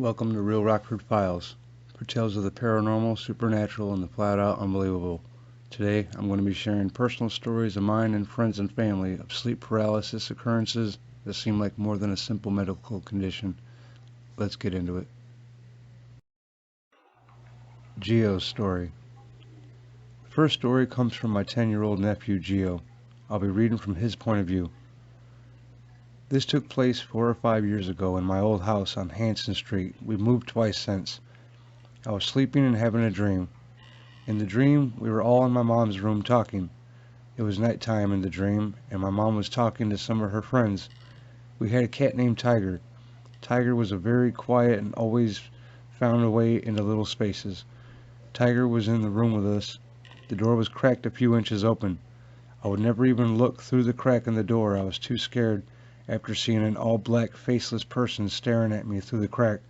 Welcome to Real Rockford Files, for tales of the paranormal, supernatural, and the flat-out unbelievable. Today, I'm going to be sharing personal stories of mine and friends and family of sleep paralysis occurrences that seem like more than a simple medical condition. Let's get into it. Gio's story. The first story comes from my 10-year-old nephew, Gio. I'll be reading from his point of view. This took place 4 or 5 years ago in my old house on Hanson Street. We've moved twice since. I was sleeping and having a dream. In the dream, we were all in my mom's room talking. It was nighttime in the dream, and my mom was talking to some of her friends. We had a cat named Tiger. Tiger was a very quiet and always found a way into little spaces. Tiger was in the room with us. The door was cracked a few inches open. I would never even look through the crack in the door. I was too scared after seeing an all-black, faceless person staring at me through the crack,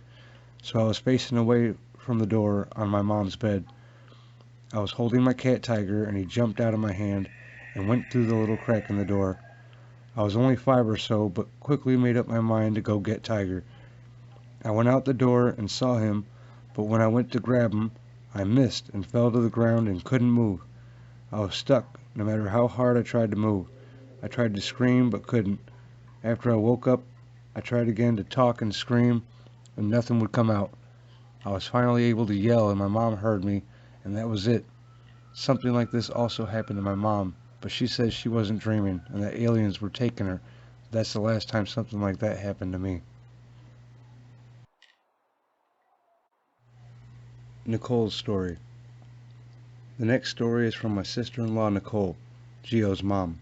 so I was facing away from the door on my mom's bed. I was holding my cat Tiger, and he jumped out of my hand and went through the little crack in the door. I was only 5 or so, but quickly made up my mind to go get Tiger. I went out the door and saw him, but when I went to grab him, I missed and fell to the ground and couldn't move. I was stuck, no matter how hard I tried to move. I tried to scream, but couldn't. After I woke up, I tried again to talk and scream, and nothing would come out. I was finally able to yell, and my mom heard me, and that was it. Something like this also happened to my mom, but she says she wasn't dreaming, and that aliens were taking her. That's the last time something like that happened to me. Nicole's story. The next story is from my sister-in-law Nicole, Gio's mom.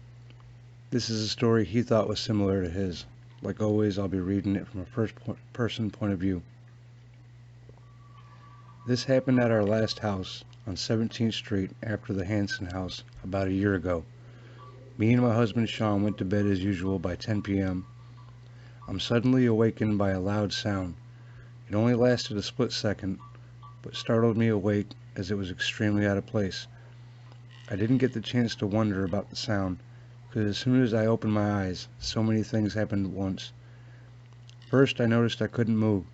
This is a story he thought was similar to his. Like always, I'll be reading it from a first-person point of view. This happened at our last house on 17th Street after the Hanson house about a year ago. Me and my husband Sean went to bed as usual by 10 p.m. I'm suddenly awakened by a loud sound. It only lasted a split second, but startled me awake as it was extremely out of place. I didn't get the chance to wonder about the sound, because as soon as I opened my eyes, so many things happened at once. First, I noticed I couldn't move.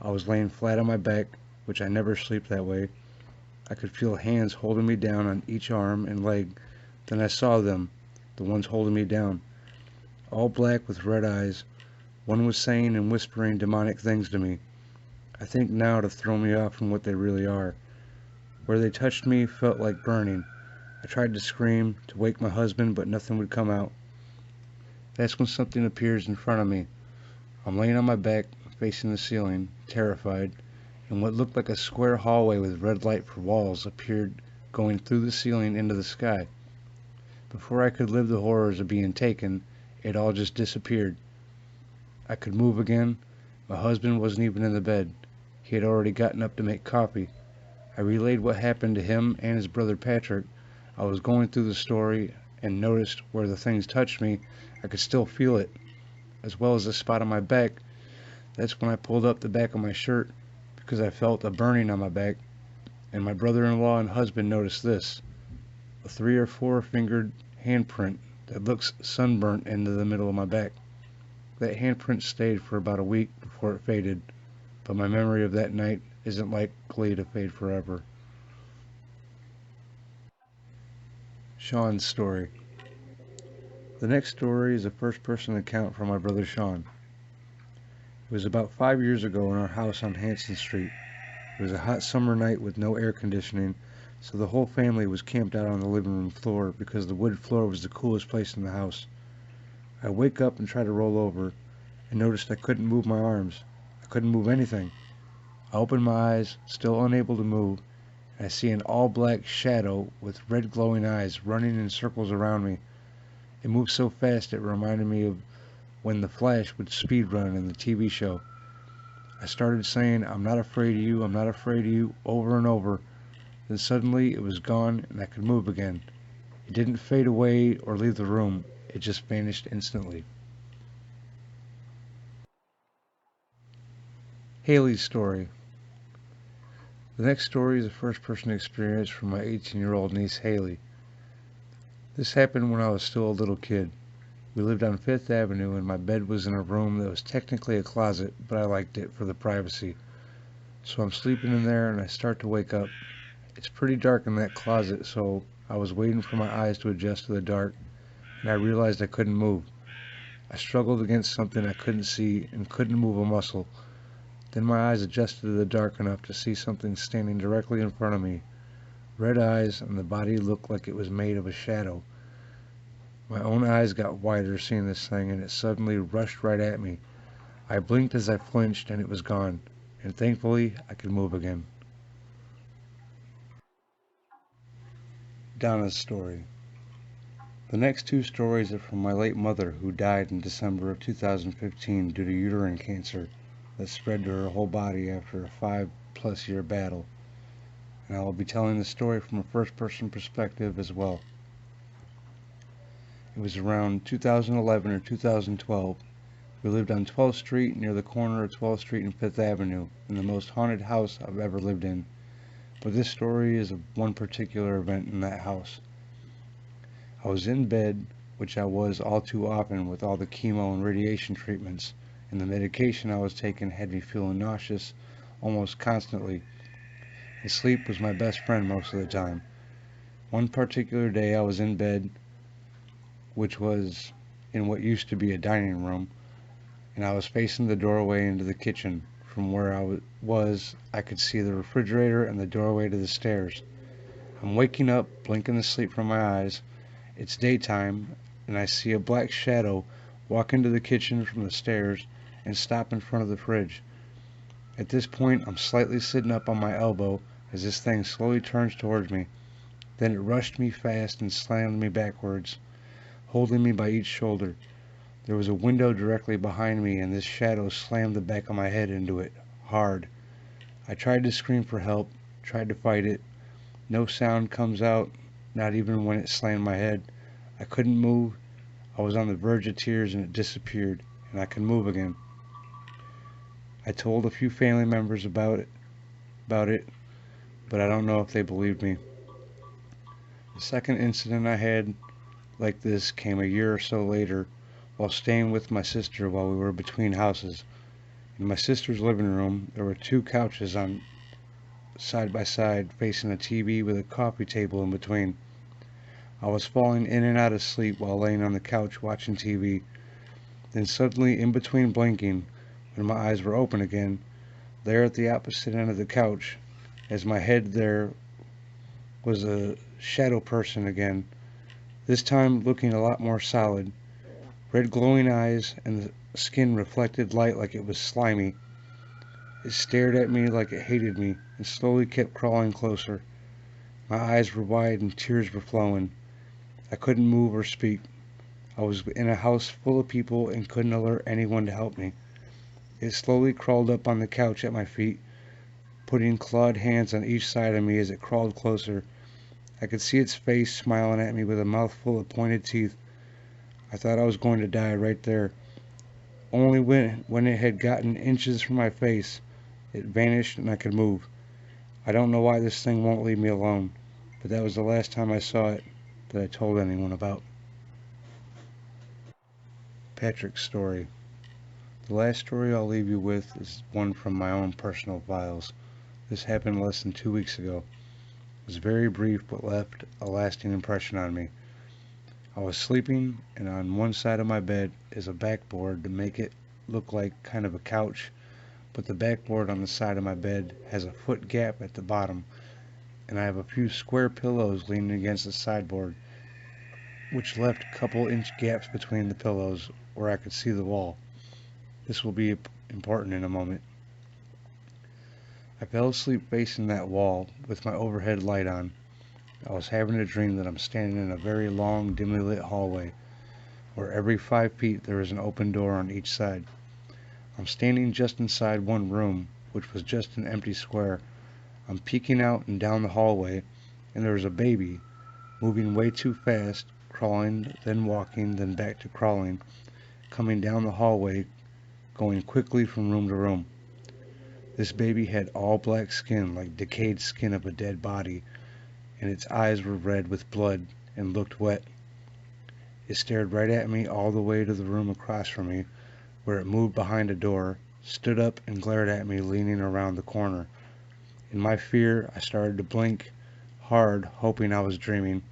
I was laying flat on my back, which I never sleep that way. I could feel hands holding me down on each arm and leg. Then I saw them, the ones holding me down, all black with red eyes. One was saying and whispering demonic things to me. I think now to throw me off from what they really are. Where they touched me felt like burning. I tried to scream, to wake my husband, but nothing would come out. That's when something appears in front of me. I'm laying on my back, facing the ceiling, terrified, and what looked like a square hallway with red light for walls appeared going through the ceiling into the sky. Before I could live the horrors of being taken, it all just disappeared. I could move again. My husband wasn't even in the bed. He had already gotten up to make coffee. I relayed what happened to him and his brother Patrick. I was going through the story and noticed where the things touched me, I could still feel it, as well as the spot on my back. That's when I pulled up the back of my shirt, because I felt a burning on my back, and my brother-in-law and husband noticed this, a 3 or 4 fingered handprint that looks sunburnt into the middle of my back. That handprint stayed for about a week before it faded, but my memory of that night isn't likely to fade forever. Sean's story. The next story is a first-person account from my brother Sean. It was about 5 years ago in our house on Hanson Street. It was a hot summer night with no air conditioning, so the whole family was camped out on the living room floor because the wood floor was the coolest place in the house. I wake up and try to roll over, and noticed I couldn't move my arms. I couldn't move anything. I open my eyes, still unable to move, and I see an all-black shadow with red glowing eyes running in circles around me. It moved so fast it reminded me of when the Flash would speed run in the TV show. I started saying, "I'm not afraid of you, I'm not afraid of you," over and over. Then suddenly it was gone and I could move again. It didn't fade away or leave the room, it just vanished instantly. Haley's story. The next story is a first-person experience from my 18-year-old niece Haley. This happened when I was still a little kid. We lived on 5th Avenue and my bed was in a room that was technically a closet, but I liked it for the privacy. So I'm sleeping in there and I start to wake up. It's pretty dark in that closet, so I was waiting for my eyes to adjust to the dark, and I realized I couldn't move. I struggled against something I couldn't see and couldn't move a muscle. Then my eyes adjusted to the dark enough to see something standing directly in front of me. Red eyes, and the body looked like it was made of a shadow. My own eyes got wider seeing this thing, and it suddenly rushed right at me. I blinked as I flinched, and it was gone, and thankfully I could move again. Donna's story. The next two stories are from my late mother, who died in December of 2015 due to uterine cancer that spread to her whole body after a 5+ year battle. And I will be telling the story from a first person perspective as well. It was around 2011 or 2012. We lived on 12th Street near the corner of 12th Street and 5th Avenue in the most haunted house I've ever lived in. But this story is of one particular event in that house. I was in bed, which I was all too often with all the chemo and radiation treatments, and the medication I was taking had me feeling nauseous almost constantly, and sleep was my best friend most of the time. One particular day I was in bed, which was in what used to be a dining room, and I was facing the doorway into the kitchen. From where I was, I could see the refrigerator and the doorway to the stairs. I'm waking up, blinking the sleep from my eyes. It's daytime, and I see a black shadow walk into the kitchen from the stairs and stop in front of the fridge. At this point, I'm slightly sitting up on my elbow as this thing slowly turns towards me. Then it rushed me fast and slammed me backwards, holding me by each shoulder. There was a window directly behind me, and this shadow slammed the back of my head into it, hard. I tried to scream for help, tried to fight it. No sound comes out, not even when it slammed my head. I couldn't move. I was on the verge of tears, and it disappeared, and I could move again. I told a few family members about it, but I don't know if they believed me. The second incident I had like this came a year or so later while staying with my sister while we were between houses. In my sister's living room, there were two couches on side by side facing a TV with a coffee table in between. I was falling in and out of sleep while laying on the couch watching TV. Then suddenly, in between blinking, when my eyes were open again, there at the opposite end of the couch, as my head there, was a shadow person again, this time looking a lot more solid. Red glowing eyes, and the skin reflected light like it was slimy. It stared at me like it hated me, and slowly kept crawling closer. My eyes were wide and tears were flowing. I couldn't move or speak. I was in a house full of people and couldn't alert anyone to help me. It slowly crawled up on the couch at my feet, putting clawed hands on each side of me as it crawled closer. I could see its face smiling at me with a mouthful of pointed teeth. I thought I was going to die right there. Only when it had gotten inches from my face, it vanished and I could move. I don't know why this thing won't leave me alone, but that was the last time I saw it that I told anyone about. Patrick's story. The last story I'll leave you with is one from my own personal files. This happened less than 2 weeks ago. It was very brief but left a lasting impression on me. I was sleeping, and on one side of my bed is a backboard to make it look like kind of a couch, but the backboard on the side of my bed has a foot gap at the bottom, and I have a few square pillows leaning against the sideboard, which left a couple inch gaps between the pillows where I could see the wall. This will be important in a moment. I fell asleep facing that wall with my overhead light on. I was having a dream that I'm standing in a very long, dimly lit hallway, where every 5 feet there is an open door on each side. I'm standing just inside one room, which was just an empty square. I'm peeking out and down the hallway, and there is a baby, moving way too fast, crawling, then walking, then back to crawling, coming down the hallway, going quickly from room to room. This baby had all black skin, like decayed skin of a dead body, and its eyes were red with blood and looked wet. It stared right at me all the way to the room across from me, where it moved behind a door, stood up and glared at me leaning around the corner. In my fear, I started to blink hard, hoping I was dreaming,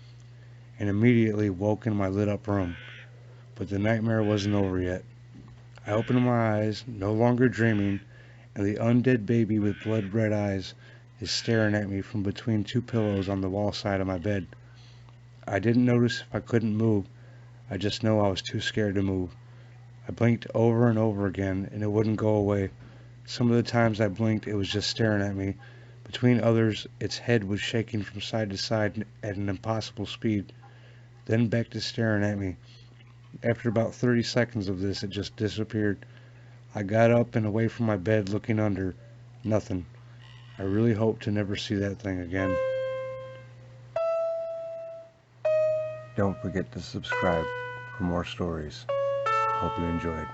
and immediately woke in my lit-up room. But the nightmare wasn't over yet. I opened my eyes, no longer dreaming, and the undead baby with blood-red eyes is staring at me from between two pillows on the wall side of my bed. I didn't notice if I couldn't move. I just know I was too scared to move. I blinked over and over again, and it wouldn't go away. Some of the times I blinked, it was just staring at me. Between others, its head was shaking from side to side at an impossible speed, then back to staring at me. After about 30 seconds of this, it just disappeared. I got up and away from my bed, looking under. Nothing. I really hope to never see that thing again. Don't forget to subscribe for more stories. Hope you enjoyed.